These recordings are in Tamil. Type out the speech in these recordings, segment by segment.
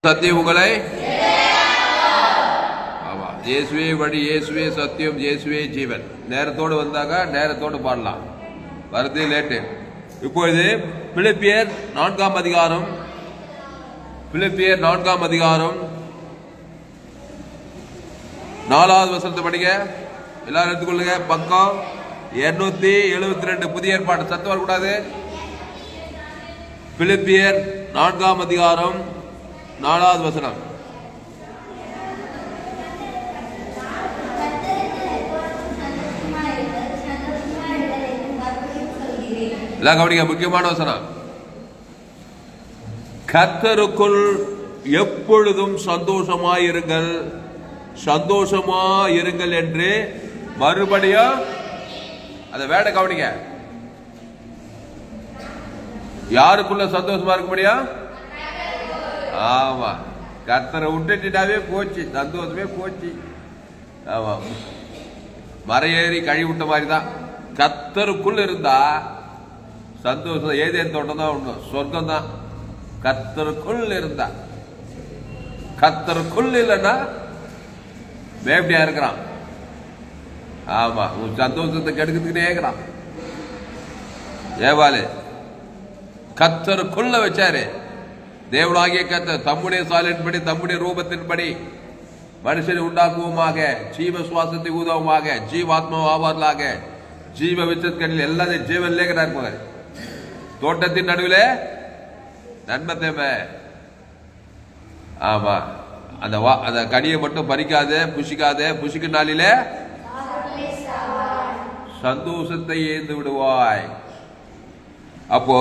சத்தியம் உங்களை ஆமா இயேசுவே வழி, இயேசுவே சத்தியம், இயேசுவே ஜீவன். நேரத்தோடு வந்தாங்க, நேரத்தோடு பாடலாம். வருது லேட்டு. இப்பொழுது பிலிப்பியர் 4ஆம் அதிகாரம், பிலிப்பியர் 4ஆம் அதிகாரம் 4வது வசனத்தை படிக்க எல்லாரும் எடுத்துக்கொள்ளுங்க. பக்கம் 272 புதிய ஏற்பாடு. சத்தம் வரக்கூடாது. பிலிப்பியர் 4ஆம் அதிகாரம் 4வது வசனம். எல்லாம் கவனிக்க, முக்கியமான வசனம். கர்த்தருக்குள் எப்பொழுதும் சந்தோஷமாயிருங்கள், சந்தோஷமாயிருங்கள் என்று மறுபடியும் அந்த வேட கவனிக்க. யாருக்குள்ள சந்தோஷமா இருக்க முடியும்? ஆமா, கர்த்தரை விட்டுட்டாவே போச்சு, சந்தோஷமே போச்சு. ஆமா, மரையேறி கழி விட்ட மாதிரி தான். கர்த்தருக்குள் இருந்தா சந்தோஷம். ஏதேன் தோட்டம் தான் ஒண்ணு, சொர்க்கம் தான். கர்த்தருக்குள் இருந்தா, கர்த்தருக்குள் இல்லைன்னா வேப்படியா இருக்கிறான். ஆமா, உன் சந்தோஷத்தை கெடுக்கிறதுக்கிட்டே இருக்கிறான். ஏவாலே கர்த்தருக்குள்ள வச்சாரு. தேவனாகிய கர்த்தர் தம்முடைய சாலின்படி, தம்முடைய ரூபத்தின்படி மனுஷனை உண்டாக்குவோமாக, ஜீவ சுவாசத்தை ஊதவுமாக, ஜீவாத்மா ஆவார்களாக, ஜீவ விச்சத்களில் எல்லாத்தையும் ஜீவன் இருப்பாங்க. தோட்டத்தின் நடுவில் நன்மை தேவை. ஆமா, அந்த கனியை மட்டும் பறிக்காத, புசிக்காத. புசிக்க நாளில சந்தோஷத்தை ஏந்து விடுவாய். அப்போ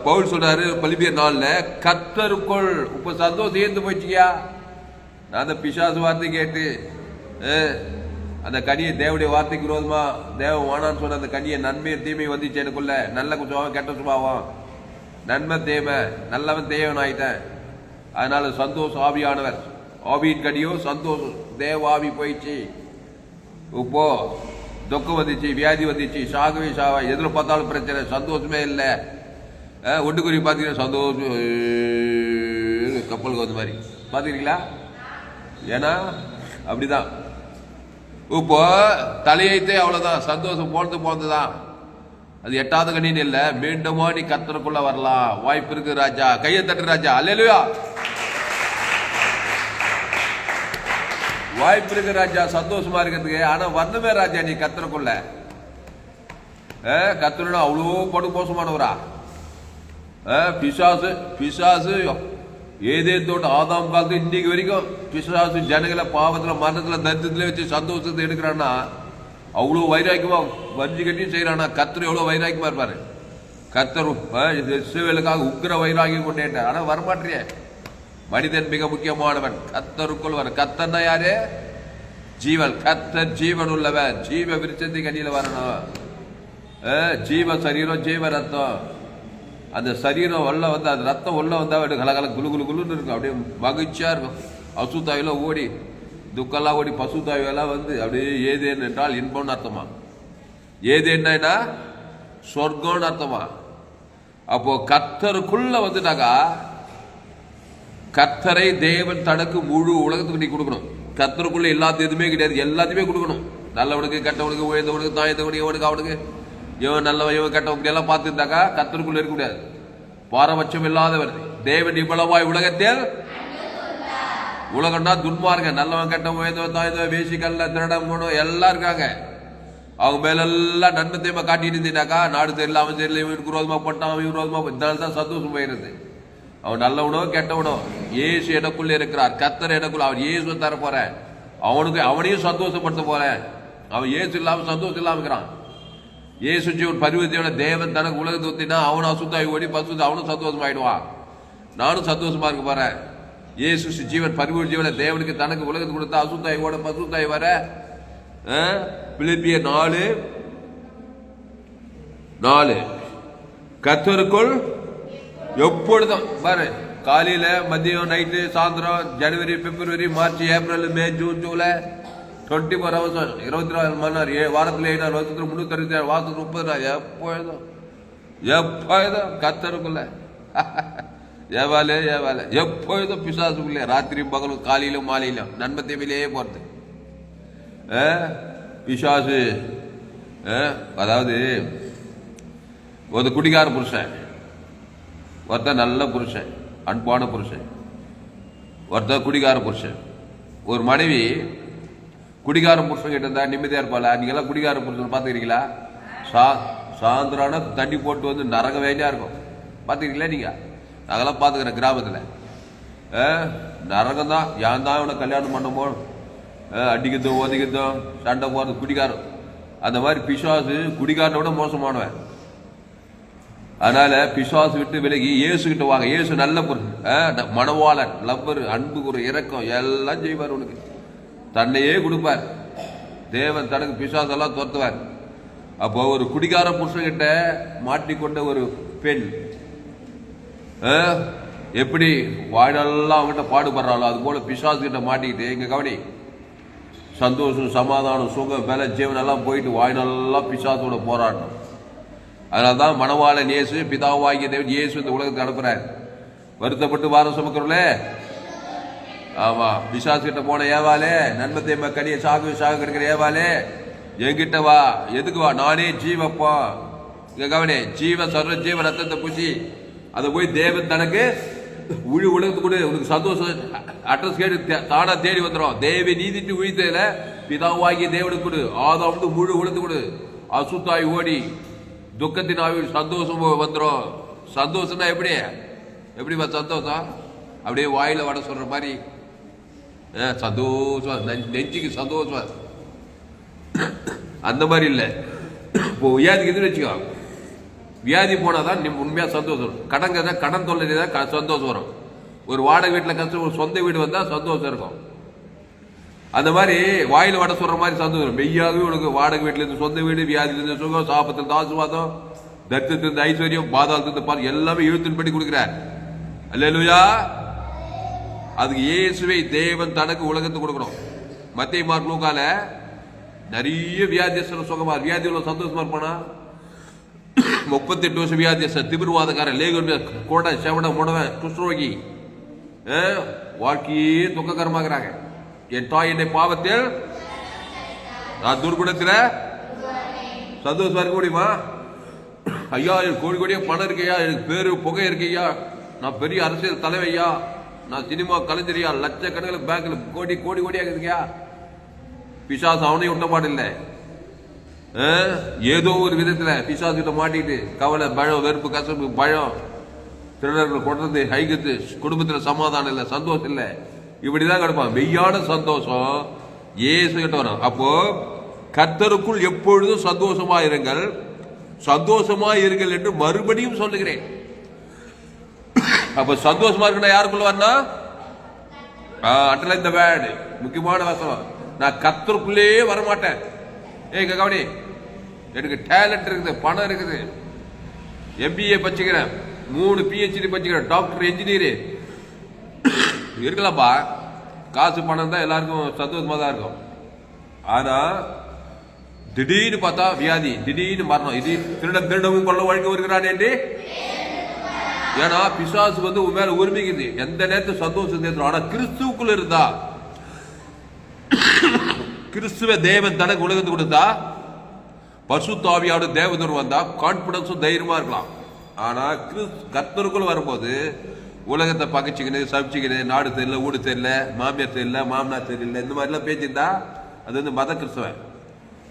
பவுல் சொல்றாரு பிலிப்பியர் 4ல, கர்த்தருக்குள். இப்ப சந்தோஷம் ஏந்து போச்சியா? நான் அந்த பிசாசு வார்த்தை கேட்டு அந்த கனியை, தேவடைய வார்த்தைக்கு விரோதமா தேவ வானான்னு சொன்ன அந்த கனியை, நன்மை தீமை வந்துச்சு எனக்குள்ள. நல்ல சுபாவம், கெட்ட சுபாவம், நன்மை தேவை, நல்லவன் தேவன் ஆயிட்டேன். அதனால சந்தோஷம் ஆவியானவர், ஆவியின் கனியோ சந்தோஷம். தேவ ஆவி போயிடுச்சு. இப்போ துக்கம் வந்துச்சு, வியாதி வந்துச்சு, சாகவே சாவா, எதில் பார்த்தாலும் பிரச்சனை, சந்தோஷமே இல்லை. ஒட்டுக்குறி பார்த்தீங்கன்னா சந்தோஷம் கப்பலுக்கு வந்த மாதிரி பார்த்துக்கிறீங்களா? ஏன்னா அப்படிதான். இப்போ தலையைத்தே அவ்வளவுதான், சந்தோஷம் போனதுதான். அது 8வது கணின்னு இல்லை. மீண்டுமா நீ கர்த்தருக்குள்ள வரலாம், வாய்ப்பு இருக்கு ராஜா. கையை தட்டு ராஜா. அல்லேலூயா. வாய்ப்பு இருக்கு ராஜா சந்தோஷமா இருக்கிறதுக்கு. ஆனா வரணுமே ராஜா நீ கர்த்தருக்குள்ள. கர்த்தருன்னா அவ்வளோ படு மோசமானவரா? பிசாசு பிசாசு ஏதேன் தோட்டம் ஆதாம் காலத்து இன்னைக்கு வரைக்கும் பிசாசு ஜனங்களை பாவத்துல, மரணத்துல, தரித்திரத்துல வச்சு சந்தோஷத்தை எடுக்கிறான்னா அவ்வளோ வைராக்கியமா வஞ்சி கட்டியும் செய்யறானா. கர்த்தர் எவ்வளவு வைராக்கியமா இருப்பாரு. கர்த்தர் இஸ்ரவேலுக்காக உக்கிர வைராக்கியம் கொண்டேட்டார். ஆனா வரமாட்டிய. மனிதன் மிக முக்கியமானவன். கர்த்தருக்குள் வர. கர்த்தர்னா யாரு? ஜீவன். கர்த்தர் ஜீவன் உள்ளவன். ஜீவ விருட்சத்தை கனியில வரணும். ஜீவ சரீரம், ஜீவ ரத்தம். அந்த சரீரம் உள்ள வந்து, அந்த ரத்தம் உள்ள வந்தா கலகல குலு குலு குலுன்னு இருக்கும். அப்படியே மகிழ்ச்சியா இருக்கும். அசுத்தாயெல்லாம் ஓடி, துக்கெல்லாம் ஓடி, பசுத்தாயெல்லாம் வந்து அப்படியே. ஏதேன் என்றால் இன்பம்னு அர்த்தமா. ஏதேன்னா சொர்க்கம்னு அர்த்தமா. அப்போ கர்த்தருக்குள்ள வந்துட்டாக்கா, கர்த்தரை தேவன் தனக்கு முழு உலகத்துக்கு நீ கொடுக்கணும். கர்த்தருக்குள்ள எல்லாத்தையும் எதுவுமே கிடையாது, எல்லாத்தையுமே கொடுக்கணும். நல்லவனுக்கு, கெட்டவனுக்கு, உயர்ந்தவனுக்கு, தாழ்ந்தவனுக்கு, இவனுக்கு, அவனுக்கு, இவன் நல்லவன், இவன் கெட்டவன் எல்லாம் பார்த்துருந்தாக்கா கர்த்தருக்குள்ள இருக்க முடியாது. பாரபட்சம் இல்லாதவர் தேவன் இவ்வளவாய் உலகத்தில். உலகம்னா துன்மார்க்க, நல்லவன், கெட்டவன், உயர்ந்தவன், தாழ்ந்தவன், வேசிக்கல்ல, திருடம், மூணு எல்லாம் இருக்காங்க. அவங்க மேலெல்லாம் நன்மை தேவை காட்டிட்டு இருந்தீங்கன்னாக்கா நாடு தெரியல, அவன் தெரியல, இவனுக்கு விரோதமா போட்டான், அவன் விரோதமா, இதனால்தான் சந்தோஷம் போயிருது. அவன் நல்லவனோ கெட்டவனோ, இயேசு எனக்குள்ள இருக்கிறார். கர்த்தர் எனக்குள்ள. அவன் இயேசு தர போறேன் அவனுக்கு, அவனையும் சந்தோஷப்படுத்த போறேன். அவன் இயேசு இல்லாம சந்தோஷம் இல்லாம இருக்கிறான். இயேசு ஜீவன் பரிவர்த்தியோட தேவன் தனக்கு உலகத்தை ஊத்தினா அவனும் அசுத்தாய் ஓடி பசு, அவனும் சந்தோஷம் ஆயிடுவான். நானும் சந்தோஷமா இருக்க போறேன். இயேசு ஜீவன் பரிவர்த்தி ஜீவன தேவனுக்கு தனக்கு உலகத்தை கொடுத்தா அசுத்தாய் ஓட பசுத்தாய் வர. பிலிப்பியர் 4:4 கர்த்தருக்குள் எப்பொழுதும் பாரு. காலையில, மதியம், நைட்டு, சாயந்தரம், ஜனவரி, பிப்ரவரி, மார்ச், ஏப்ரல், மே, ஜூன், ஜூலை, 24 hours, 24 மணி நேரம். வாரத்தில் 7 நாள், வருஷத்துல 366, வாரத்துக்கு 30 நாள். எப்பொழுதும் கர்த்தருக்குள்ள ஏவாலே ஏவாலே எப்பொழுதும் பிசாசுக்குள்ளே ராத்திரியும் பகலும் காலையிலும் மாலையிலும் நன்மை தேவையிலேயே போறது. பிசாசு அதாவது ஒரு குடிகார புருஷன், ஒருத்தர் நல்ல புருஷன், அன்பான புருஷன், ஒருத்தர் குடிகார புருஷன். ஒரு மனைவி குடிகார புருஷன் கிட்ட இருந்தா நிம்மதியா இருப்பாளா? நீங்க எல்லாம் குடிகார புருஷன் பாத்துக்கிறீங்களா? சாயந்தரான தண்ணி போட்டு வந்து நரக வேலையா இருக்கும். பாத்துக்கிறீங்களா? நீங்க நாங்கெல்லாம் பாத்துக்கிறேன் கிராமத்துல. நரகம் தான். ஏன் தான் இவனை கல்யாணம் பண்ணமோ, அடிக்கிறதும் ஒதுக்கிறதும் சண்டை போறது குடிகாரம். அந்த மாதிரி பிசாசு குடிகாரனை விட மோசமானவன். அதனால பிசாசு விட்டு விலகி இயேசு கிட்ட வாங்க. இயேசு நல்ல பொருள், மனவாளன், லவ்வரு, அன்பு, ஒரு இரக்கம் எல்லாம் செய்வார். உனக்கு தன்னையே கொடுப்பார். தேவன் தனக்கு பிசாசெல்லாம் துரத்துவார். அப்போ ஒரு குடிகார புருஷன்கிட்ட மாட்டிக்கொண்ட ஒரு பெண் எப்படி வாழ்நாளெல்லாம் அவங்ககிட்ட பாடுபடுறாளோ, அது போல பிசாசு கிட்ட மாட்டிக்கிட்டு இங்க கவனி, சந்தோஷம், சமாதானம், சுகம், பல ஜீவன் எல்லாம் போயிட்டு வாழ்நாளெல்லாம் பிசாசோட போராடணும். அதனால்தான் மணவாளன் இயேசு, பிதாவாகிய தேவன் இயேசு இந்த உலகத்துக்கு அனுப்புறாரு. வருத்தப்பட்டு வாரம் சுமக்கிறோம்ல, ஆமா, பிசாசு கிட்ட போன ஏவாலே, நன்மை தேமை கனிய சாகு கிடைக்கிற ஏவாலே, என்கிட்ட வா. எதுக்கு வா? நானே ஜீவப்பா. இங்க கவனி, ஜீவ சர்வ ஜீவ ரத்தத்தை பூசி அதை போய் தேவன் தனக்கு உலகத்து கூட உனக்கு சந்தோஷம் அட்ரஸ் கேட்டு தானா தேடி வந்துடும். தேவி நீதிட்டு உழித்ததுல பிதாவாகிய தேவனுக்கு கொடு. ஆதாம் வந்து முழு உலகத்து கொடு. அசுத்தாய் ஓடி துக்கத்தின் ஆவி சந்தோஷம் வந்துடும். சந்தோஷம்னா எப்படி சந்தோஷம்? அப்படியே வாயில வட சொல்ற மாதிரி சந்தோஷம், நெஞ்சுக்கு சந்தோஷம். அந்த மாதிரி இல்லை. இப்போ வியாதிக்கு எதுன்னு வச்சுக்கோ, வியாதி போனாதான் உண்மையா சந்தோஷம். கடன் தொல்லை சந்தோஷம் வரும். ஒரு வாடகை வீட்டுல கஷ்டம், ஒரு சொந்த வீடு வந்தா சந்தோஷம் இருக்கும். அந்த மாதிரி வாயில வட சொல்ற மாதிரி சந்தோஷம். மெய்யாகவே உனக்கு வாடகை வீட்டுல இருந்து சொந்த வீடு, வியாதியில இருந்து சுகம், சாபத்திலிருந்து ஆசீர்வாதம், தரித்திரத்திலிருந்து ஐஸ்வர்யம், பாதாளத்திலிருந்து பால் எல்லாமே எழுத்தின் படி கொடுக்கிறார். அல்லேலூயா. அதுக்கு இயேசுவை தேவன் தனக்கு உலகத்துக்கு கொடுக்கணும். மத்திய மார்க் லூக்கால நிறைய வியாதியஸ்தர் சுகமா, வியாதி உள்ள சந்தோஷமா இருப்பானா? 38 வருஷம் வியாதியஸ்தர், திமிர்வாதக்காரன், லேகன், கோடை, செவன, முடவன், குஷ்ரோகி, வாழ்க்கையே துக்ககரமாகிறாங்க. என் தாய் என்னை பாவத்தில் நான் துர்குணத்துல சந்தோஷமா இருக்க முடியுமா? ஐயா, எனக்கு கோடி கோடியா பணம் இருக்கையா, எனக்கு பேரு புகை இருக்கையா, நான் பெரிய அரசியல் தலைவையா, நான் சினிமா கலைஞரியா, லட்சக்கணக்கில் பேங்க்ல கோடி கோடி கோடியா இருக்குதுயா. பிசாசு அவனையும் விட்ட மாட்டில்ல. ஏதோ ஒரு விதத்துல பிசாசு கிட்ட மாட்டிட்டு கவலை, பயம், வெறுப்பு, கசப்பு, பயம், திருடர்கள் கொண்டது, ஹைகத்து, குடும்பத்துல சமாதானம் இல்லை, சந்தோஷம் இல்லை, இப்படிதான் கிடப்பான். மெய்யான சந்தோஷம் இயேசு கிட்ட வரும். அப்போ கர்த்தருக்குள் எப்பொழுதும் சந்தோஷமா இருங்கள், சந்தோஷமா இருங்கள் என்று மறுபடியும் சொல்லுகிறேன். அப்ப சந்தோஷமா இருக்குன்னா யாருக்குள்ள வரனா? அண்டர்லைன் தி வேர்ட், முக்கியமான வசனம். நான் கர்த்தருக்குள்ளே வரமாட்டேன். ஏங்க கவனி, எனக்கு டேலண்ட் இருக்குது, பணம் இருக்குது, MBA படிச்சுக்கிறேன், 3 PhD படிச்சுக்கிறேன், டாக்டர், இன்ஜினியர் இருக்கலாம்ப்பா. காசு பணம் தான் எல்லாருக்கும் சந்தோஷமா தான் இருக்கும். ஆனா திடீர்னு பார்த்தா வியாதி, திடீர்னு மரணம், இது திருடவும் கொள்ள வழங்க வருகிறான் என்று. ஏன்னா பிசாசு வந்து உன் மேல உரிமைக்குது. எந்த நேரத்தில் சந்தோஷம் தேர்ந்தோம். ஆனா கிறிஸ்துவுக்குள்ள இருந்தா, கிறிஸ்துவ தேவன் தனக்கு உலகத்துக்கு கொடுத்தா, பசுத்த ஆவியோட தேவதூர் வந்தா கான்பிடன்ஸும் தைரியமா இருக்கலாம். ஆனா கர்த்தருக்குள் வரும்போது உலகத்தை பகைச்சிக்கிது, சபிச்சுக்கிது, நாடு தெரியல, ஊடு தெரியல, மாமியார் தெரியல, மாமனார் தெரியல, இந்த மாதிரி எல்லாம் பேச்சிருந்தா அது வந்து மத கிறிஸ்தவன்.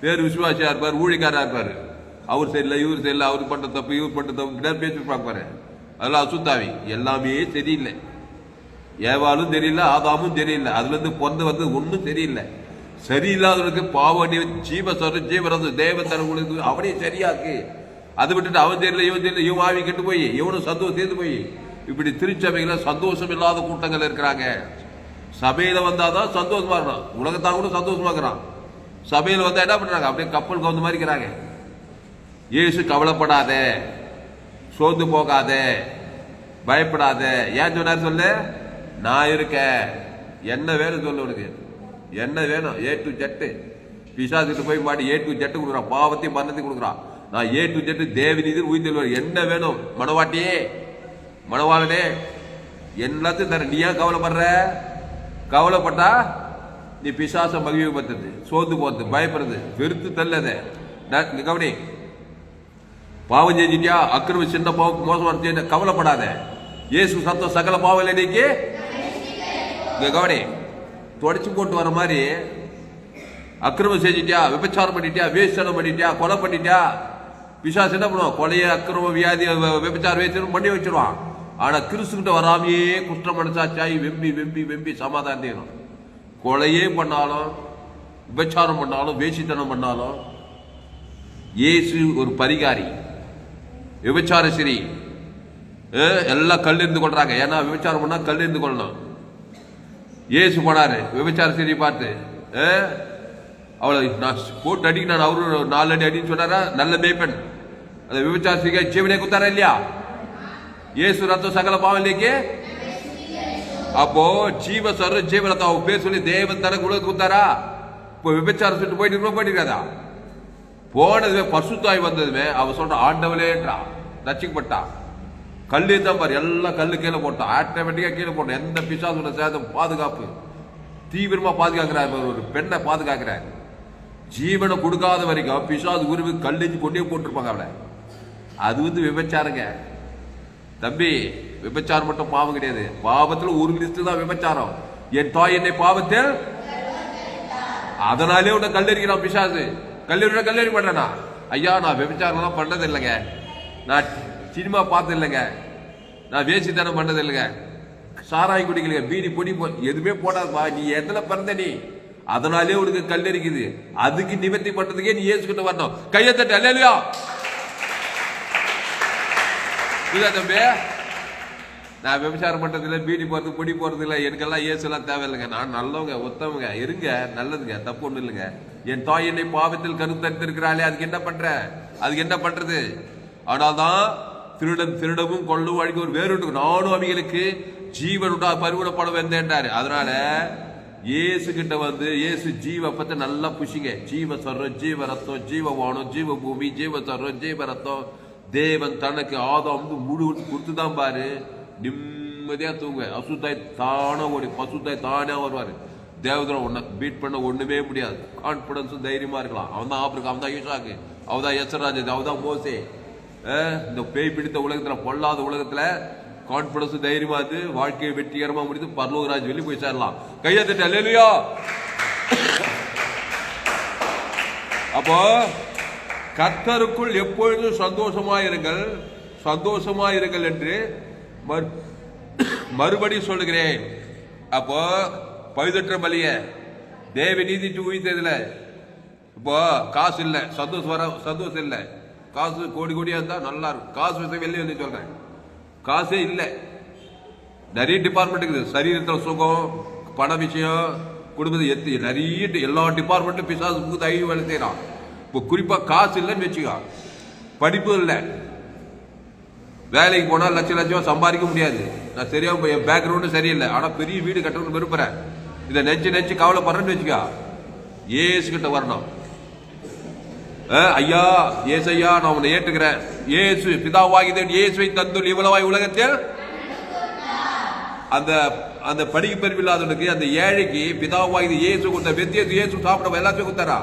பேர் விசுவாசியா இருப்பார், ஊழிக்காரா இருப்பாரு, அவர் தெரியல, இவர் தெரியல, அவர் பண்ற தப்பு, இவர் பண்ற தப்பு பேசி பார்ப்பாரு. அதெல்லாம் அசுத்தாவி. எல்லாமே தெரியல. ஏவாளும் தெரியல, ஆதாமும் தெரியல, அதுல இருந்து பொந்து வந்து ஒன்னும் தெரியல. சரியில்லாதவனுக்கு பாவம் ஜீவரது தேவன் தனக்கு அவனையும் சரியாக்கு. அதை விட்டுட்டு அவன் தெரியல, இவன் தெரியல, இவன் ஆவி கெட்டு போய், இவனும் சந்தோஷம் சேர்ந்து போய், இப்படி திருச்சபைகளை சந்தோஷம் இல்லாத கூட்டங்கள் இருக்கிறாங்க. சபையில வந்தாதான் சந்தோஷமா இருக்கணும். உலகத்தான் கூட சந்தோஷமா இருக்கிறான். சபையில வந்தா என்ன பண்றாங்க? அப்படியே கப்பல் கவுந்த மாதிரி இருக்கிறாங்க. இயேசு கவலைப்படாத, சோர்ந்து போகாத, பயப்படாத. ஏன் சொன்னார் சொல்லு? நான் இருக்க. என்ன வேணும் சொல்லு, உனக்கு என்ன வேணும்? A to Z. பிசாசுக்கு போய் மாட்டி A to Z கொடுக்குறான், பாவத்தையும் மரணத்தையும் கொடுக்குறான். நான் A to Z தேவநீதி உயிர்த்தெழுவார். என்ன வேணும்? மனவாட்டியே, மனவாளனே, எல்லாத்தையும் தர. நீ ஏன் கவலைப்படுற? கவலைப்பட்டா நீ பிசாச மகிழ்வுபடுத்துறது, சோர்ந்து போறது, பயப்படுறது, வெறுத்து தள்ளத. கவனி, பாவம் செஞ்சிட்டியா, அக்கிரம சின்ன பாவம் மோசமான கவலைப்படாத. இயேசு சத்தம் சகல பாவம் இன்னைக்கு கவனி தொடச்சு போட்டு வர மாதிரி. அக்கிரமம் செஞ்சிட்டியா, விபச்சாரம் பண்ணிட்டியா, வேஸ்டனம் பண்ணிட்டியா, கொலை பண்ணிட்டியா, பிசாசு என்ன பண்ணுவான்? கொலைய அக்கிரம வியாதி விபச்சாரம் வேஸ்டனம் பண்ணி வச்சிருவான். ஆனா கிறிஸ்துக்கிட்ட வராமையே குற்றம் மனசாச்சாயி வெம்பி வெம்பி வெம்பி சமாதானம் செய்யணும். கொலையே பண்ணாலும், விபச்சாரம் பண்ணாலும், வேசித்தனம் பண்ணாலும் இயேசு ஒரு பரிகாரி. விபச்சார சரி எல்லாம் கல் இருந்து கொள்றாங்க. ஏன்னா விபச்சாரம் பண்ணா கல் இருந்து கொள்ளணும். இயேசு போனாரு விபச்சார சரி பார்த்து, அவளை நான் போட்டு அடிக்க, நான் அவரு 4 அடி அடின்னு சொன்னாரா? நல்ல மேய்ப்பன் அந்த விபச்சார சரி ஜீவனே குத்தாரா இல்லையா? இயேசு ரத்தம் சகல பாவம் இல்லைக்கு. அப்போ ஜீவ சர்வ ஜீவரத்தம் அவ பேர் சொல்லி தேவன் தனக்கு உலக குத்தாரா? இப்போ விபச்சாரம் சுட்டு போயிட்டு போனதுமே பசுத்தாய் வந்ததுமே அவ சொல்ற ஆண்டவளேன்றா, ரசிக்கப்பட்டா. கல்லு தான் பாரு, எல்லாம் கல்லு கீழே போட்டான், ஆட்டோமேட்டிக்கா கீழே போட்டான். எந்த பிசாசோட சேதம் பாதுகாப்பு தீவிரமா பாதுகாக்கிறார். ஒரு பெண்ணை பாதுகாக்கிறார். ஜீவனை கொடுக்காத வரைக்கும் பிசாசு உருவி கல்லெஞ்சு கொண்டே போட்டிருப்பாங்க அவளை. அது விபச்சாரங்க தம்பி. விபச்சாரம் மட்டும் பாவம் கிடையாது. பாவத்துல ஒரு லிஸ்ட் தான் விபச்சாரம். என் தாய் என்னை பாவத்தில், அதனாலே உன்னை கல்லெறிக்கிறான் பிசாசு. கல்லெறி பண்றேனா? ஐயா நான் விபச்சாரம் பண்ணது இல்லைங்க, நான் சினிமா பார்த்தது இல்லைங்க, நான் வேசித்தனம் பண்ணது இல்லைங்க, சாராயம் குடிக்கலைங்க, பீடி பொடி எதுவுமே போடாதுப்பா. நீ எதுல பிறந்த நீ, அதனாலே உனக்கு கல்லெறிக்குது. அதுக்கு நிவர்த்தி பண்றதுக்கே நீ இயேசுகிட்ட வரணும். கையை தட்டு அல்லேலூயா. தம்பி, நான் விபச்சாரம் பண்றது இல்லை, பீடி போறது, பொடி போறது இல்லை, எனக்கெல்லாம் இயேசுலாம் தேவையில்லைங்க. நான் நல்லவங்க, ஒத்தவங்க, இருங்க, நல்லதுங்க, தப்பு ஒண்ணு இல்லைங்க. என் தாய் என்னை பாவத்தில் கருத்தரித்திருக்கிறாளே, அதுக்கு என்ன பண்ற? அதுக்கு என்ன பண்றது? ஆனால்தான் திருடவும் கொள்ளவும் அழிக்க ஒரு வேறு நானும் அவைகளுக்கு ஜீவனுடா பருவப்பட வந்தேன்றாரு. அதனால இயேசு கிட்ட இயேசு ஜீவ பத்தி நல்லா புஷிங்க. ஜீவ சர்வம், ஜீவ ரத்தம், ஜீவ வானம், ஜீவ பூமி, ஜீவ சர்வம், ஜீவ ரத்தம். தேவன் தனக்கு ஆதாம் முழு கொடுத்துதான் பாரு, நிம்மதியா தூங்க. அசுத்தாய் தானே ஓடி, பசுத்தாய் தானே வருவாரு. தேவதூரம் உன்னை பீட் பண்ண ஒண்ணுமே முடியாது. கான்பிடன்ஸும் தைரியமா இருக்கலாம். அவன் தான் ஆப்பிரிக்கா, அவன் தான் ஈசாக்கு, அவன் தான் எஸ்ராஜ், அவன் தான் மோசே. இந்த பேய் பிடித்த உலகத்துல, பொல்லாத உலகத்துல கான்பிடன்ஸ் தைரியமா இருந்து வாழ்க்கையை வெற்றிகரமா முடித்து பரலோகராஜ் வெளியே போய் சேரலாம். கையை தட்டு அல்லேலூயா. அப்போ கர்த்தருக்குள் எப்பொழுதும் சந்தோஷமாயிருங்கள், சந்தோஷமாயிருங்கள் என்று மறுபடி சொல்லுகிறேன். அப்போ பழுதற்ற பலிய தேவ நீதி உயிர்த்ததுல இப்போ காசு இல்லை, சந்தோஷம் இல்லை. காசு கோடி கோடியா இருந்தா நல்லா இருக்கும். காசு விஷயம் வெளியே வந்து சொல்றேன், காசே இல்லை. நிறைய டிபார்ட்மெண்ட் இருக்குது. சரீரத்தில் சுகம், பண விஷயம், குடும்பத்தை நிறைய எல்லா டிபார்ட்மெண்ட்டும் பிசாசு புது ஐந்து வேலை செய்யறான். இப்போ குறிப்பா காசு இல்லைன்னு வச்சுக்கோ, படிப்பு இல்லை, வேலைக்கு போனா லட்சம் சம்பாதிக்க முடியாது. நான் சரியா என் பேக்ரவுண்டு சரியில்லை, ஆனா பெரிய வீடு கட்டணும்னு விரும்புறேன். இதை நெச்சு கவலைப்படுறேன்னு வச்சுக்கோ, ஏசு கிட்ட வரணும். ஐயா ஏசையா நான் உன்னை ஏற்றுக்கிறேன். இயேசு பிதாவாகிய இயேசுவை தந்துள்ள இவ்வளவாய் உலகத்தில் அந்த அந்த படிக்க பெருமில்லாதவனுக்கு, அந்த ஏழைக்கு பிதாவாகிய இயேசு கொடுத்த வெத்தியது இயேசு சாப்பிட எல்லாத்தையும் கொடுத்தாரா?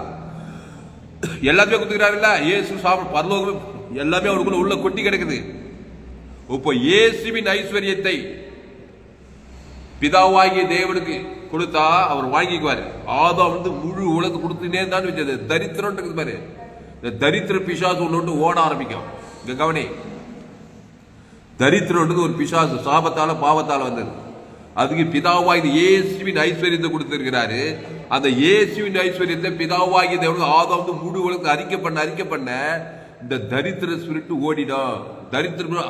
எல்லாத்தையும் கொடுத்துக்கிறாரு இல்ல? இயேசு சாப்பிட பரலோகம் எல்லாமே அவருக்குள்ள உள்ள கொட்டி கிடக்குது. இப்போ இயேசுவின் ஐஸ்வர்யத்தை பிதாவாகிய தேவனுக்கு கொடுத்தா அவர் வாங்கிக்குவாரு. ஆதாம் முழு உலகம் கொடுத்துனே தான் வச்சது. தரித்திரம் இருக்குது பாரு, இந்த தரித்திர பிசாசு ஒன்று ஓட ஆரம்பிக்கும். இங்க கவனி, தரித்திரம் ஒரு பிசாசு சாபத்தால பாவத்தால வந்தது. அதுக்கு பிதாவாகிய இயேசுவின் ஐஸ்வர்யத்தை கொடுத்திருக்கிறாரு. அந்த இயேசுவின் ஐஸ்வர்யத்தை பிதாவாகிய தேவனுக்கு ஆதாம் முழு உலகத்தை அறிக்கை பண்ண இந்த தரித்திர ஸ்பிரிட் ஓடிடும். தரித்திர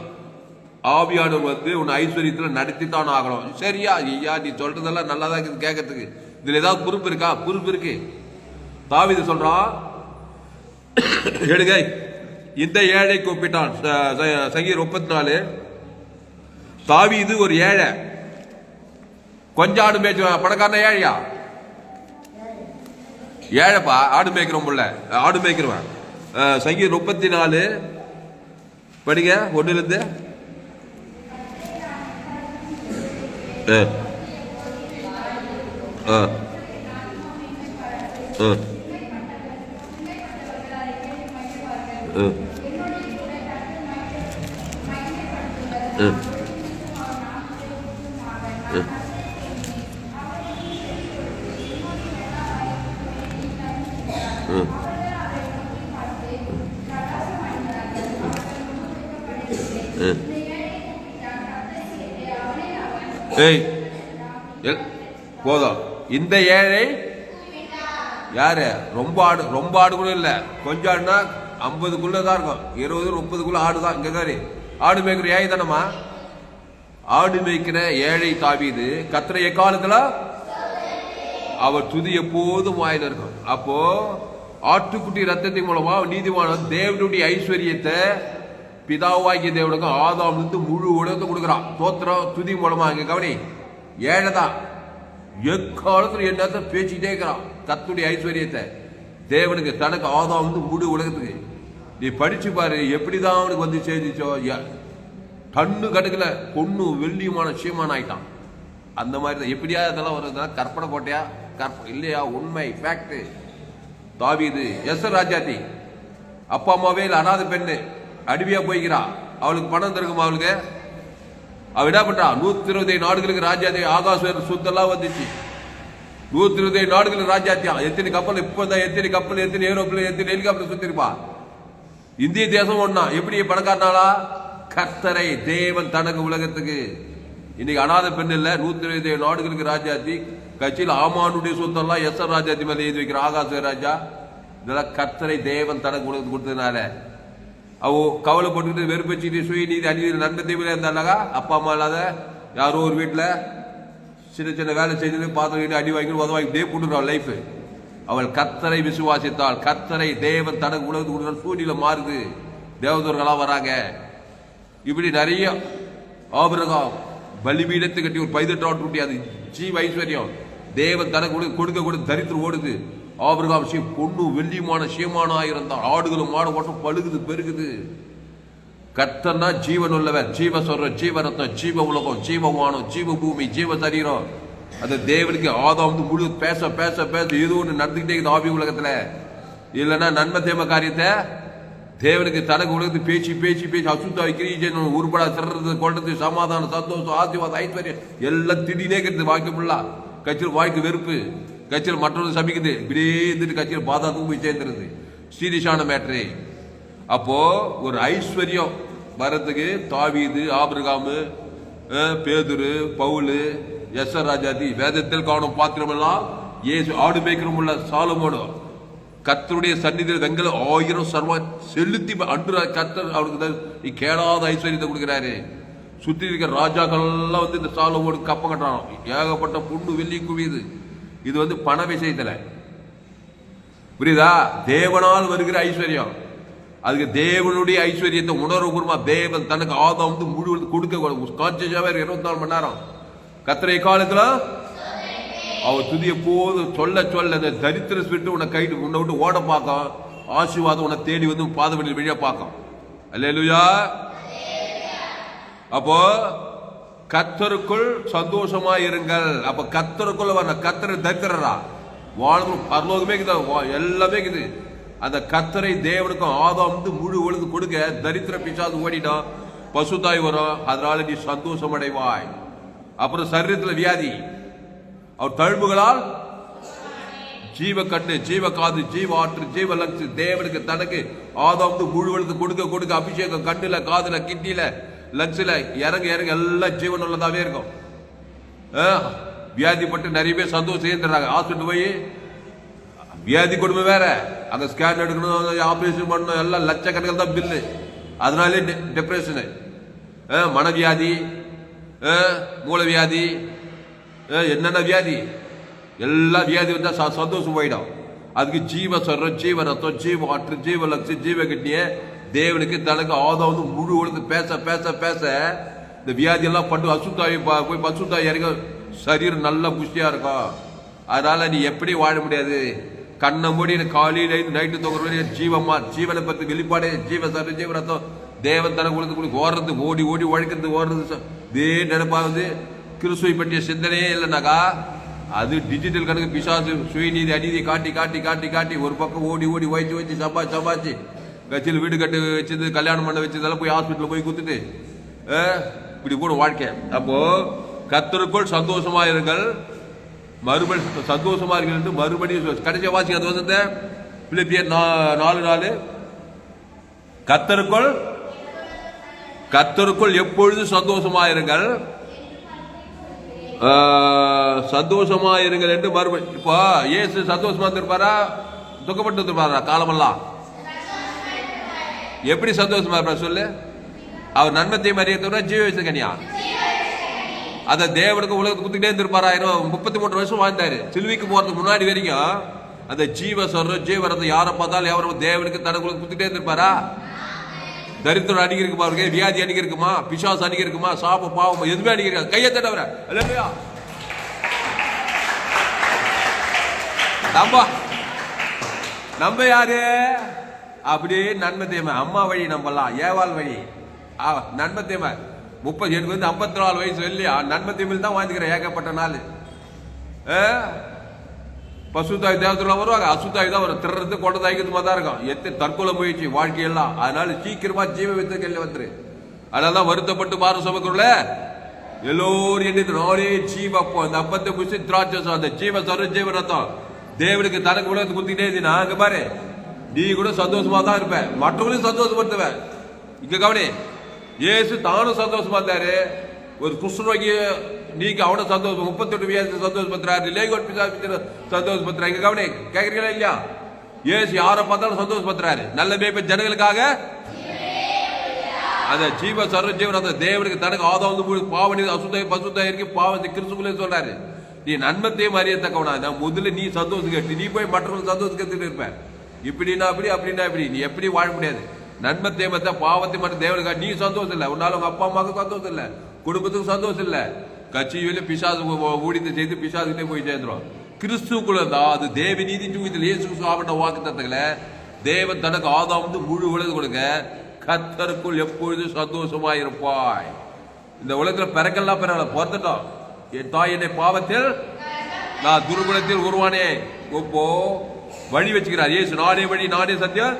ஆவியானவர் உன் ஐஸ்வர்யத்துல நடத்தித்தான் ஆகணும். சரியா? ஐயா நீ சொல்றதெல்லாம் நல்லாதான் இருக்குது கேட்கறதுக்கு. இதுல ஏதாவது பொறுப்பு இருக்கா? பொறுப்பு இருக்கு. தாவீது சொல்றான், எடுங்க இந்த ஏழை கூப்பிட்டான். சங்கீதம் 34. தாவீது ஒரு ஏழை, கொஞ்சம் ஆடு மேய்ச்சு பணக்காரன ஏழையா? ஏழைப்பா, ஆடு மேய்க்கிறோம், ஆடு மேய்க்கிறவன். சங்கீதம் 34 படிங்க, 1 இருந்து போதும். இந்த ஏழை யாரு? ரொம்ப ஆடு கூட இல்ல, கொஞ்சம் ஆடுனா 50க்குள்ளதான் இருக்கும், 20 30க்குள்ள ஆடுதான். இங்க தாரு ஆடு மேய்க்கிற ஏழை தானம்மா, ஆடு மேய்க்கிற ஏழை தாவீது கர்த்தரை எக்காலத்துல அவர் துதி எப்போதும் வாயில இருக்கும். அப்போ ஆட்டுக்குட்டி ரத்தத்தின் மூலமா நீதிமான தேவனுடைய ஐஸ்வர்யத்தை பிதாவாகிய தேவனுக்கு ஆதாம் இருந்து முழு உலகத்தை கொடுக்குறான். தோத்திரம் துதி மூலமா. இங்க கவனி, ஏழைதான் எக்காலத்துல என்னத்த பேசிக்கிட்டே இருக்கிறான் கர்த்தருடைய ஐஸ்வர்யத்தை தேவனுக்கு, தனக்கு ஆதாம் வந்து முழு உலகத்துக்கு. நீ படிச்சு பாரு எப்படிதான் அவனுக்கு வந்து சேர்ந்துச்சோ. டன்னு கணக்குல பொண்ணு வெள்ளியுமான சீமான ஆயிட்டான். அந்த மாதிரி தான். எப்படியா இதெல்லாம் வருதுன்னா கற்பனை போட்டியா இல்லையா? உண்மை ஃபேக்ட். தாவீது எஸ்தர் ராஜாத்தி, அப்பா அம்மாவே இல்லை, அனாத பெண்ணு, அடிமையா போய்க்கிறா. அவளுக்கு பணம் தருக்குமா? அவளுக்கு அவ என்ன பண்றா? 120 நாடுகளுக்கு ராஜாத்தி, ஆகாச சுத்தெல்லாம் வந்துச்சு. 120 நாடுகளுக்கு ராஜாத்தியம். எத்தனை கப்பல் இப்பதான், எத்தனை கப்பல், எத்தனை ஏரோப்ளேன், எத்தனை ஹெலிகாப்டர் சுத்திருப்பா. இந்திய தேசம் ஒன்னா எப்படி பணக்காரனாளா? கர்த்தரை தேவன் தனக்கு உலகத்துக்கு. இன்னைக்கு அனாத பெண் இல்ல, 120 நாடுகளுக்கு ராஜாத்தி. கட்சியில் ஆமானுடைய சொத்தெல்லாம் எஸ்ஆர் ராஜாத்தி மேல எழுதி வைக்கிற ஆகாச ராஜா. இதெல்லாம் கர்த்தரை தேவன் தனக்கு உலகத்துக்கு கொடுத்ததுனால அவ கவலைப்பட்டுக்கிட்டு வெறுப்பச்சுட்டு சுயநீதி அநீதி நன்மை இருந்தாலாக. அப்பா அம்மா இல்லாத யாரோ ஒரு வீட்டுல சின்ன சின்ன வேலை செஞ்சு பாத்திரம் அடி வாங்கி உதவாங்கிட்டே போட்டுருவாள் லைஃப். அவள் கர்த்தரை விசுவாசித்தாள். கர்த்தரை தேவன் தனக்கு உலகத்துக்கு கொடுக்குற சூழ்நிலை மாறுது. தேவதூர்களா வராங்க. இப்படி நிறைய ஆபிரகாம் பலிபீடத்தை கட்டி ஒரு 18 ஆண்டு முடியாது ஜீவ ஐஸ்வர்யம் தேவன் தனக்கு கொடுக்க தரித்திரம் ஓடுது. ஆபிரகாம் பொண்ணு வெள்ளியுமான சீமானா இருந்தான். ஆடுகளும் மாடு ஓட்டம் பழுகுது பெருகுது. கர்த்தர்னா ஜீவன் உள்ளவர், ஜீவ சொல்ற, ஜீவ ரத்தம், ஜீவ உலகம், ஜீவவானம், ஜீவ பூமி, ஜீவ சரீரம். அந்த தேவனுக்கு ஆதாம் வந்து முழு பேச பேச பேச ஏதோ ஒன்று நடந்துகிட்டே இருக்குது ஆவி உலகத்துல. இல்லைன்னா நன்மை தேம காரியத்தை தேவனுக்கு தனக்கு உலகத்து பேச்சு பேச்சு பேச்சு அசுத்தாவை கிரீஜன் உருப்படா திறது கொள்றது சமாதானம் சந்தோஷம் ஆசீர்வாதம் ஐஸ்வர்யம் எல்லாம் திடீர்னே இருக்கிறது. வாய்க்கு ஃபுல்லா கட்சியில் வாய்க்கு வெறுப்பு, கட்சியில் மற்றொரு சபிக்குது. இப்படியே இருந்துட்டு கட்சியில் பாதாத்துக்கு போய் சேர்ந்துருது. சீரியஸான மேட்ரு. அப்போ ஒரு ஐஸ்வர்யம் வரத்துக்கு தாவீது, ஆபிரகாமு, பேதுரு, பவுலு, எஸ்ஆர் ராஜாதி வேதத்தில் காணும் பாத்திரம் எல்லாம் ஏசு ஆடு மேய்க்கிறோம் உள்ள சாலமோனோ கர்த்தருடைய சந்நிதியில் வெங்கல 1000 சர்வா செலுத்தி அன்று கர்த்தர் அவருக்கு கேடாத ஐஸ்வர்யத்தை கொடுக்கிறாரு. சுத்தி இருக்கிற ராஜாக்கள் எல்லாம் வந்து இந்த சாலமோனு கப்ப கட்டுறான். ஏகப்பட்ட புண்ணு வெள்ளி குவியுது. இது வந்து பண விஷயத்துல புரியுதா? தேவனால் வருகிற ஐஸ்வர்யம். அதுக்கு தேவனுடைய ஐஸ்வர்யத்தை உணர்வுபூர்வமா தேவன் தனக்கு ஆதாம் வந்து முழு கொடுக்க கான்சியஸாவே 24 மணி நேரம் கர்த்தரை காலத்துல அவர் துதிய போது சொல்ல சொல்ல அந்த தரித்திர ஸ்பிரிட் உன்னை கைட்டு உன்னை விட்டு ஓட பார்க்கும். ஆசீர்வாதம் உன்னை தேடி வந்து பாதவெளியில் வெளியே பார்க்கும். அல்லேலூயா. அப்போ கர்த்தருக்குள் சந்தோஷமா இருங்கள். அப்ப கர்த்தருக்குள்ள வர கர்த்தரை தரித்திரரா வாழ்வு பரலோகமே எல்லாமே இருக்குது. அந்த கர்த்தரை தேவனுக்கும் ஆதாம் வந்து முழு ஒழுங்கு கொடுக்க தரித்திர பிசாசு ஓடிடும், பசுத்தாய் வரும். அதனால நீ சந்தோஷம் அடைவாய். அப்புறம் சரீரத்தில் வியாதி, அவர் தழும்புகளால் ஜீவ கண்ணு, ஜீவ காது, ஜீவ ஆற்று, ஜீவ லங்ஸ் தேவனுக்கு தனக்கு ஆதாம் வந்து முழு ஒழுங்கு கொடுக்க அபிஷேகம் கண்ணுல, காதுல, கிட்னில, லங்ஸ்ல இறங்க எல்லாம் ஜீவன் உள்ளதாவே இருக்கும். வியாதிப்பட்டு நிறைய பேர் சந்தோஷம் சேர்ந்துடுறாங்க. ஹாஸ்பிட்டல் போய் வியாதி கொடுமை வேற, அங்க ஸ்கேன் எடுக்கணும், ஆபரேஷன் பண்ணணும், எல்லாம் லட்சக்கணக்கில் தான் பில்லு. அதனாலே டிப்ரெஷனு, மனவியாதி, மூலவியாதி, என்னென்ன வியாதி, எல்லா வியாதி வந்தா சந்தோஷம் போயிடும். அதுக்கு ஜீவ சொல்றோம், ஜீவ ரத்தம், ஜீவ ஆற்று, ஜீவ லட்சம், ஜீவ கிட்னிய தேவனுக்கு தனக்கு ஆதம் வந்து முழு ஒழுங்கு பேச பேச பேச இந்த வியாதி எல்லாம் பட்டு அசுத்தாய் போய் பசுத்தாய் இறங்க சரீரம் நல்ல புஷ்டியா இருக்கும். அதனால நீ எப்படி வாழ முடியாது. கண்ணை மூடி காலையில நைட்டு தோங்குற ஜீவமா ஜீவனை பத்தி வெளிப்பாடு, ஜீவ சரி, ஜீவ ரத்தம் தேவன் தனக்கு கொடுத்து ஓடுறது, ஓடி ஓடி உழைக்கிறது, ஓடுறது இதே நினைப்பா வந்து கிறிஸ்துவை பற்றிய சிந்தனையே இல்லைனாக்கா அது டிஜிட்டல் கணக்கு பிசாசு சுயநீதி அநீதி காட்டி காட்டி காட்டி காட்டி ஒரு பக்கம் ஓடி ஓடி வச்சு சம்பாதிச்சு கட்சியில் வீடு கட்டு வச்சது கல்யாணம் பண்ண வச்சதெல்லாம் போய் ஹாஸ்பிட்டல் போய் குத்துட்டு இப்படி கூட வாழ்க்கை. அப்போ கர்த்தருக்குள் சந்தோஷமா இருங்கள், மறுபடி சந்தோஷமா இருங்கள் என்று மறுபடியும் கடைசியா வாசிக்க அது வந்து பிலிப்பியர் 4:4 கர்த்தருக்குள் எப்பொழுது சந்தோஷமா இருங்கள் என்று மறுபடி. இப்போ இயேசு சந்தோஷமா இருந்திருப்பாரா துக்கப்பட்டு இருந்திருப்பாரா? காலமெல்லாம் எப்படி சந்தோஷமா இருப்பார் சொல்லு? அவர் நன்மத்தை அறியத்தோட ஜீவ வச்சுக்கனியா அத தேவனுக்கு உலகத்துக்கு குத்துக்கிட்டே இருந்திருப்பாரா? 33 வருஷம் வாழ்ந்தாரு. சிலுவைக்கு போறதுக்கு முன்னாடி வரைக்கும் அந்த ஜீவ சொல்ற ஜீவரத்தை யாரை பார்த்தாலும் எவரும் தேவனுக்கு தனக்குள்ள குத்துக்கிட்டே இருந்திருப்பாரா? தரித்திரம் அடிக்க இருக்குமா, அவருக்கு வியாதி அடிக்க இருக்குமா, பிசாசு அடிக்க இருக்குமா, சாப பாவம் எதுவுமே அடிக்க இருக்காது. கையை தட்டவர நம்ம யாரு அப்படி நன்மை தேமை அம்மா வழி நம்பலாம், ஏவாள் வழி நன்மை தேமை 30 எனக்கு வந்து 54 வயசு இல்லையா நன்மை தேமையில் தான் வாழ்ந்துக்கிறேன் ஏகப்பட்ட நாள். பசுத்தாய் தேவத்துல வருவாங்க, அசுத்தாய் தான் வரும், திறது கொண்டு தாய்க்கிறதுமா தான் இருக்கும். எத்தனை தற்கொலை முயற்சி வாழ்க்கையெல்லாம். அதனால சீக்கிரமா ஜீவ வித்து கேள்வி வந்துரு. அதனாலதான் வருத்தப்பட்டு பாரு சபைக்குள்ள எல்லோரும் எண்ணிட்டு நானே ஜீவப்போ அந்த அப்பத்தை குசி திராட்சம் அந்த ஜீவ சரு ஜீவ ரத்தம் தேவனுக்கு தனக்கு உலகத்துக்கு குத்திட்டே இருந்தீங்க. அங்க பாரு நீ கூட சந்தோஷமா தான் இருப்ப, மற்றவங்களையும் சந்தோஷப்படுத்துவேன். இங்க கவனி, இயேசு தானும் சந்தோஷமா இருந்தாரு. ஒரு குஷ்ணரோகிய நீங்க அவனை சந்தோஷம் 38 வியாதி சந்தோஷப்படுத்துறாரு, லேகோட் பிசாசு சந்தோஷப்படுத்துறாரு. இங்க கவனி, கேக்குறீங்களா இல்லையா? இயேசு யாரை பார்த்தாலும் சந்தோஷப்படுத்துறாரு. நல்ல மேய்ப்ப ஜனங்களுக்காக அந்த ஜீவ சர்வ ஜீவன் அந்த தேவனுக்கு தனக்கு ஆதாம் பாவனி அசுத்தாய் பசுத்தாய் இருக்கு பாவத்தை கிறிஸ்துக்குள்ளே சொல்றாரு. நீ நன்மத்தையும் அறியத்தக்கவனா முதல்ல நீ சந்தோஷம் கேட்டு நீ போய் மற்றவங்க சந்தோஷம் கேட்டுட்டு இருப்ப. இப்படின்னா அப்படி அப்படின்னா இப்படி நீ எப்படி வாழ முடியாது. நன்மை தேமத்தை பாவத்தை மட்டும் தேவனுக்கு நீ சந்தோஷம் இல்லை, உன்னால உங்க அப்பா அம்மாவுக்கு சந்தோஷம் இல்லை, குடும்பத்துக்கு சந்தோஷம் இல்லை. கட்சியில பிசாசு ஊழியத்தை செய்து பிசாசுக்கிட்டே போய் சேர்ந்துரும். கிறிஸ்துக்குள்ள தான் அது தேவ நீதி தூக்கத்தில் இயேசு சாப்பிட்ட வாக்கு தத்துக்களை தேவன் தனக்கு ஆதாம் வந்து முழு உலக கொடுக்க கர்த்தருக்குள் எப்பொழுது சந்தோஷமா இருப்பாய். இந்த உலகத்துல பிறக்கெல்லாம் பிறகு பிறந்துட்டோம். என் தாய் என்னை பாவத்தில் நான் துர்குணத்தில் உருவானே இப்போ வழி வச்சுக்கிறார் இயேசு. நானே வழி நானே சத்தியம்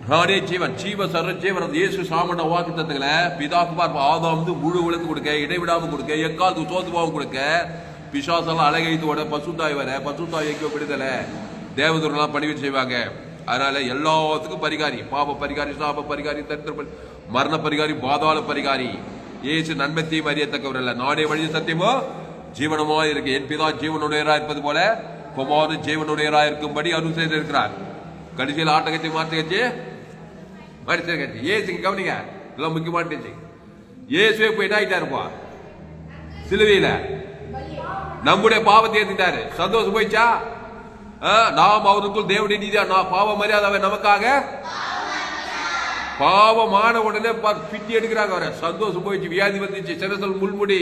நானே ஜீவன் ஜீவ சர்வ ஜீவன் இயேசு சாமண்ட வாக்கு தத்துக்களை பிதாக்குமார் ஆதாம் வந்து முழு உலகம் கொடுக்க இடைவிடாம கொடுக்க எக்காலத்துக்கு சோத்துபாவம் கொடுக்க பிசாசெல்லாம் அழகைத்தோட பசுத்தாய் வர பசுத்தாய் எங்கோ விடுதலை தேவதூரெல்லாம் பணிவு செய்வாங்க. அதனால எல்லாத்துக்கும் பரிகாரி, பாப பரிகாரி, சாப பரிகாரி, தரித்திர மரண பரிகாரி, பாதாள பரிகாரி. இயேசு நன்மைத்தையும் அறியத்தக்கவர் அல்ல. நானே வழி சத்தியமோ ஜீவனமோ இருக்கு. என் பிதா ஜீவனுடையரா இருப்பது போல குமாரன் ஜீவனுடையரா இருக்கும்படி அருள் செய்திருக்கிறார். கடைசியில் ஆட்ட கட்சி மாற்ற கட்சி மனுஷ கட்சி ஏசுக்கு கவனிங்க எல்லாம் முக்கியமான கட்சி. இயேசுவே போய் என்ன ஆயிட்டாருப்பா சிலுவையில நம்முடைய பாவத்தை ஏத்துட்டாரு. சந்தோஷம் போயிச்சா? நாம் அவருக்குள் தேவனுடைய நீதியா நான் பாவம் மரியாதை நமக்காக பாவமான உடனே பிட்டி எடுக்கிறாங்க. அவரை சந்தோஷம் போயிடுச்சு. வியாதி வந்துச்சு, சிரசல் முள்முடி,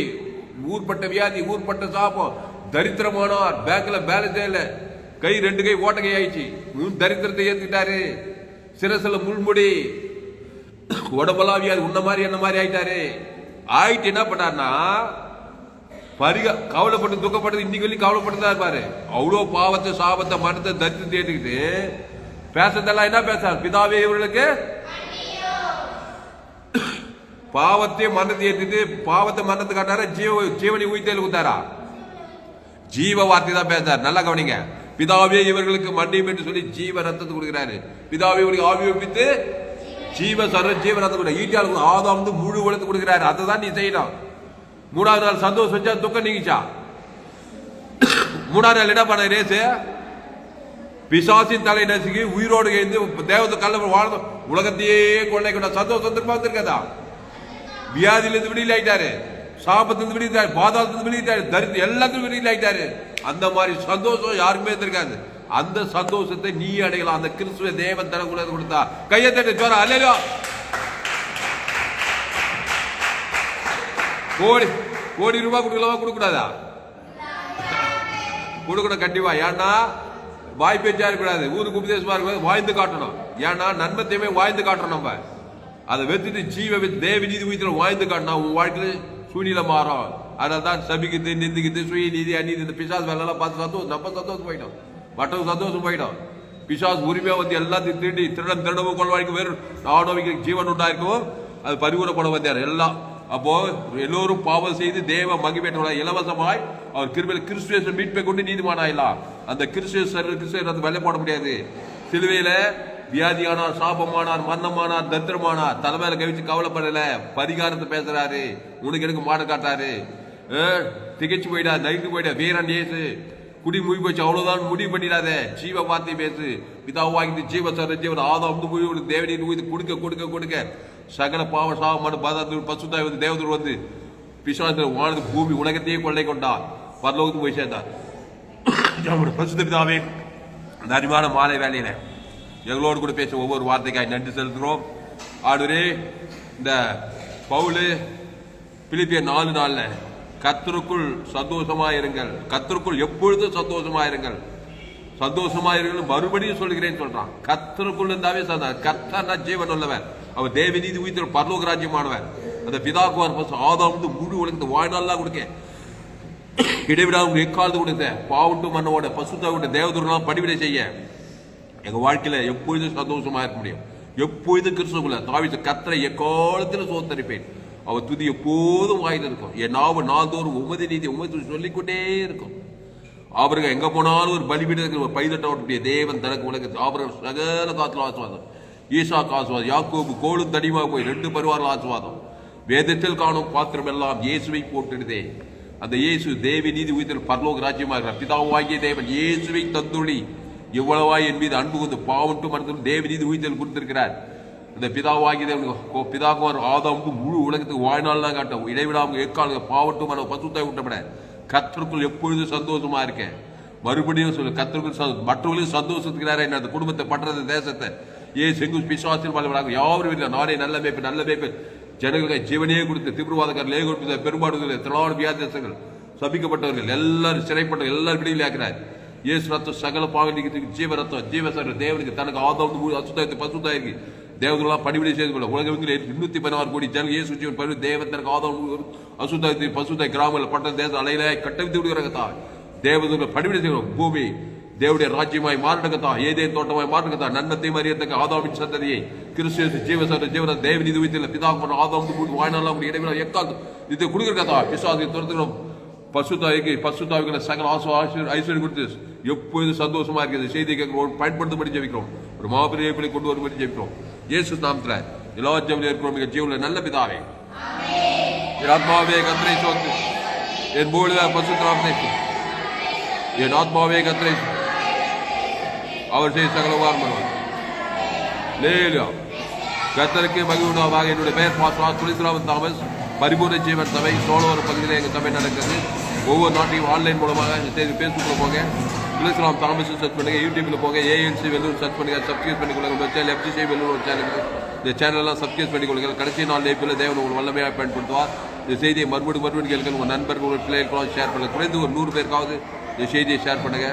ஊர்பட்ட வியாதி, ஊர்பட்ட சாப்பம், தரித்திரமானார், பேங்க்ல பேலன்ஸ் இல்ல, கை 2 கை ஓட்ட கை ஆயிடுச்சு. தரித்திரத்தை ஏத்துக்கிட்டாரு. சிரசல முள்முடி, உடம்பெல்லாம் வியாதி, உன்ன மாதிரி என்ன மாதிரி ஆயிட்டாரு. ஆயிட்டு என்ன பண்ணாருன்னா கவலைப்பட்டு துக்கப்பட்டு இன்னைக்கு வெளியே கவலைப்பட்டு தான் இருப்பாரு. அவ்வளோ பாவத்தை சாபத்தை மனத்தை தரித்திரத்தை ஏற்றுக்கிட்டு பேசுறதெல்லாம் என்ன பேசாரு? பிதாவே இவர்களுக்கு பாவத்தை மரணத்தை ஏற்றிட்டு பாவத்தை மரணத்தை காட்டாரா ஜீவனை உயிர்த்தேல் கொடுத்தாரா? ஜீவ வார்த்தை தான் பேசார். நல்லா கவனிங்க. பிதாவே இவர்களுக்கு மன்னியும் என்று சொல்லி ஜீவ ரத்தத்தை கொடுக்கிறாரு. பிதாவே இவர்களுக்கு ஆவி ஒப்பித்து ஜீவ சர்வ ஜீவ ரத்தம் கொடுக்க ஈட்டியால் ஆதாம் வந்து முழு உலகத்தை கொடுக்கிறாரு. அதை தான் நீ செய்யணும். 3வது நாள் சந்தோஷம் வச்சா துக்கம் நீங்கிச்சா? 3வது நாள் என்ன பண்ண ரேசு பிசாசின் தலை நசுக்கி உயிரோடு எழுந்து தேவத்தை கல்ல வாழ்ந்து உலகத்தையே கொள்ளை கொண்ட சந்தோஷம் திரும்ப வந்திருக்கதா? வியாதியிலிருந்து விடுதலை ஆயிட்டாரு, சாபத்திலிருந்து விடுதலை, பாதாளத்திலிருந்து விடுதலை, தரித்திரம் எல்லாத்துக்கும் விடுதலை ஆயிட்டாரு. அந்த மாதிரி சந்தோஷம் யாருக்குமே இருக்காது. அந்த சந்தோஷத்தை நீ அடையலாம். அந்த கிறிஸ்துவ தேவன் தனக்குள்ள கொடுத்தா கையை தட்டு சொல்ற அல்லேலூயா. கோடி ரூபாய் கொடுக்கலாமா கொடுக்கூடாதா? கொடுக்கணும் கண்டிப்பா. ஏன்னா வாய் பேச்சா இருக்கக்கூடாது, ஊருக்கு உபதேசமா இருக்கக்கூடாது, வாழ்ந்து காட்டணும். ஏன்னா நன்மத்தையுமே வாழ்ந்து காட்டணும். நம்ம அதை வெத்துட்டு ஜீவ தேவ நீதி உயிர்த்து வாழ்ந்து காட்டினா உன் வாழ்க்கையில சூழ்நிலை மாறும். அதனால்தான் சபிக்குது, நிந்திக்குது, சுய நீதி, அநீதி, இந்த பிசாசு வேலை எல்லாம் பார்த்து சந்தோஷம், நம்ம சந்தோஷம் போயிட்டோம், மற்றவங்க சந்தோஷம் போயிட்டோம். பிசாசு உரிமையா வந்து எல்லாத்தையும் திருடி திருடவும் கொள்வாய்க்கு வேறு நாடோவிக்கு ஜீவன் உண்டாயிருக்கவும் அது பரிபூரணப்பட வந்தார் எல்லாம். அப்போ எல்லோரும் பாவம் செய்து தேவ மகிமையை இலவசமாய் அவர் கிருபையில் கிறிஸ்துவை மீட்பை கொண்டு நீதிமானாயிலாம். அந்த கிறிஸ்துவ வெள்ளை போட முடியாது. சிலுவையில வியாதியானார், சாபமானார், மரணமானார், தத்திரமானார், தலைமையில கவிச்சு கவலைப்படல, பரிகாரத்தை பேசுறாரு, உனக்கு எனக்கு மாடு காட்டாரு, திகைச்சு போயிடா, நைட்டு போயிடா, வீரன் ஏசு குடி மூவி போச்சு அவ்வளவுதான் முடிவு பண்ணிடாத, ஜீவ வார்த்தை பேசு, பிதாவாகிட்டு ஜீவ சர ஜீவன் ஆதாம் முடிவு தேவனின் உயிர் கொடுக்க கொடுக்க கொடுக்க சகல பாவ சாபமான பாதாத்தூர் பசுத்தாய் வந்து தேவதூர் வந்து பிசாசு வானது பூமி உலகத்தையே கொள்ளை கொண்டார், பரலோகத்துக்கு போய் சேர்ந்தார். பசுத்த பிதாவே, அந்த அருமையான மாலை வேலையில எங்களோடு கூட பேச ஒவ்வொரு வார்த்தைக்காய் நன்றி செலுத்துகிறோம். ஆண்டவரே, இந்த பவுலு பிலிப்பியர் 4:4 கர்த்தருக்குள் சந்தோஷமாயிருங்கள், கர்த்தருக்குள் எப்பொழுதும் சந்தோஷமாயிருங்கள், சந்தோஷமாயிருங்கள் மறுபடியும் சொல்கிறேன்னு சொல்றான். கர்த்தருக்குள் இருந்தாவே கர்த்தர் ஜீவன் உள்ளவர், அவர் தேவ நீதி உயிர் பரலோக ராஜ்யமானவர். அந்த பிதாக்குவார் ஆதாம் முழு உலகத்தை வாழ்நாள்லாம் கொடுக்க இடைவிடாம எக்காலத்து கொடுத்த பாவுண்டு மன்னோட பசுத்தாவோட தேவதூரெல்லாம் படிவிடை செய்ய எங்க வாழ்க்கையில எப்பொழுதும் சந்தோஷமா இருக்க முடியும். எப்பொழுதும் கிறிஸ்துவுக்குள்ள தாவீது கர்த்தரை எக்காலத்தில் சோத்தரிப்பேன், அவர் துதி எப்போதும் வாயில் இருக்கும், என் நாவு நாள்தோறும் உமது நீதி உமது சொல்லிக்கொண்டே இருக்கும். அவருக்கு எங்க போனாலும் ஒரு பலிபீடத்துக்கு ஒரு பைதட்ட ஓட்டக்கூடிய தேவன் தனக்கு உலகத்து அவர்கள் சகல காத்துல ஆசுவாதம், ஈசாக்கு ஆசுவாதம், யாக்கோபு கோலும் தடிமா போய் 2 பரிவாரில் ஆசுவாதம். வேதத்தில் காணும் பாத்திரம் எல்லாம் இயேசுவை போட்டுடுதே. அந்த இயேசு தேவி நீதி உயிர்த்தல் பரலோக ராஜ்யமாக பிதாவாகிய தேவன் இயேசுவை தந்துள்ளி இவ்வளவாய் என் மீது அன்பு கொண்டு பாவட்டு மனதில் தேவ நீதி உயிர்த்தல் கொடுத்திருக்கிறார். அந்த பிதாவாகிய தேவன் பிதாகுமார் ஆதாமுக்கு முழு உலகத்துக்கு வாழ்நாள் தான் காட்டும், இடைவிடாமல் எக்கால பாவட்டு மன பசுத்தாய் விட்டப்பட கர்த்தருக்குள் எப்பொழுதும் சந்தோஷமா இருக்க. மறுபடியும் சொல்லு, கர்த்தருக்குள் மற்றவர்களும் சந்தோஷத்துக்கிறாரே அந்த குடும்பத்தை பண்றது தேசத்தை செங்கு பிசாசில் வாழ்வாங்க யாரும் இல்லை. நானே நல்ல மேய்ப்பு நல்ல மேய்ப்பு ஜனங்களுக்கு ஜீவனையே கொடுத்து தீவிரவாதக்காரர்களே கொடுத்த பெரும்பாடுகள் திரளான வியாதிகள் சபிக்கப்பட்டவர்கள் எல்லாரும் சிறைப்பட்டவர்கள் எல்லாரும் விடுதலை ஆக்கிறார். இயேசு ரத்தம் சகல பாவனைக்கு ஜீவ ரத்தம் ஜீவசர தேவனுக்கு தனக்கு ஆதாம் அசுத்தாயத்து பசுத்தாயிருக்கு தேவதெல்லாம் படிவிடை செய்து கொள்ள உலகம் 216 கோடி ஜனங்கள் இயேசு ஜீவன் பரி தேவன் தனக்கு ஆதாம் அசுத்தாயத்து பசுத்தாய் கிராமங்கள் பட்ட தேசம் அலையில கட்டவித்து விடுகிறாங்கத்தா தேவதூர்களை படிவிடை செய்கிறோம். பூமி தேவடைய ராஜ்யமாய் மாறுடகத்தா, ஏதேன் தோட்டமாய் மாறுடகத்தா, நன்னத்தை மறியத்தக்க ஆதாமின் சந்ததியை கிறிஸ்து ஜீவசர ஜீவன தேவ நீதி வைத்தில பிதாக பண்ண ஆதாம் வாய்நாள் இடைவிழா எக்கால் இது கொடுக்கிறதா பிசாசை துரத்துக்கிறோம். பசுத்தாவிகளை சகல ஐஸ்வர்யம் கொடுத்து எப்பொழுது சந்தோஷமா இருக்கிறது செய்தி கேட்கிறோம், பயன்படுத்தபடி ஜெபிக்கிறோம். ஒரு மாபெரிய கொண்டு வரும்படி ஜெபிக்கிறோம். இயேசு நாமத்துல எல்லா ஜெபம் இருக்கிறோம். மிக ஜீவன நல்ல பிதாவே, என் ஆத்மாவே கர்த்தரை சோத்து, என் பொழுது பசுத்தாவை என் ஆத்மாவே கர்த்தரை அவர் செய்ய சகல உபகாரம் கர்த்தருக்கு மகிழ்வுண்டாவாக. என்னுடைய பெயர் பாஸ்டர் துளசிராமன் தாமஸ், பரிபூர்ண ஜீவன் சபை சோழவரம் பகுதியில் எங்கள் சபை நடக்கிறது. ஒவ்வொரு நாட்டையும் ஆன்லைன் மூலமாக ஃபேஸ்புக்கில் போங்க, துளசிராம் தாமஸ் சர்ச் பண்ணுங்க, யூடியூப்ல போங்க, ஏஎன்சி வெள்ளூர் சர்ச் பண்ணுங்க, சப்ஸ்கிரைப் பண்ணிக்கொள்ளுங்க. சேனல் எஃப்ஜிசி வெள்ளூர் ஒரு சேனல், இந்த சேனல்லாம் சப்ஸ்கிரைப் பண்ணிக்கொள்ளுங்கள். கடைசி நாள் லைஃப்பில் தேவன் உங்கள் வல்லமையாக பயன்படுத்துவார். இந்த செய்தியை மறுபடியும் கேட்க உங்கள் நண்பர்கள் உங்கள் பிள்ளைகளுக்கு ஷேர் பண்ணுங்க. குறைந்து ஒரு 100 பேருக்காவது இந்த செய்தியை ஷேர் பண்ணுங்க.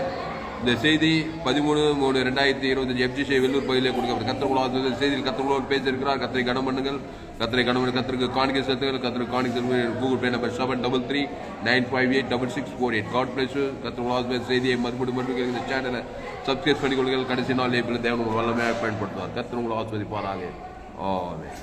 இந்த செய்தி 13/3/2025 எஃப்ஜிசி வெள்ளூர் பகுதியிலே கொடுக்கப்பட்ட கத்திரகுலா செய்தியில் கத்திரகுலோடு பேசியிருக்கிறார். கத்திரை கனம் பண்ணுங்கள், கத்திரை கனம் கத்திற்கு காணிக்கை செலுத்துங்கள். கத்திற்கு காணிக்கை Google Pay number 7339586648. God bless you. கத்திரகுலா செய்தியை மறுபடியும் இந்த சேனலை சப்ஸ்கிரைப் பண்ணிக்கொள்ளுங்கள். கடைசி நாள் தேவன் வல்லமையாக பயன்படுத்துவார். கத்திரகுலா ஆஸ்வதிப்பாராக. ஆமென்.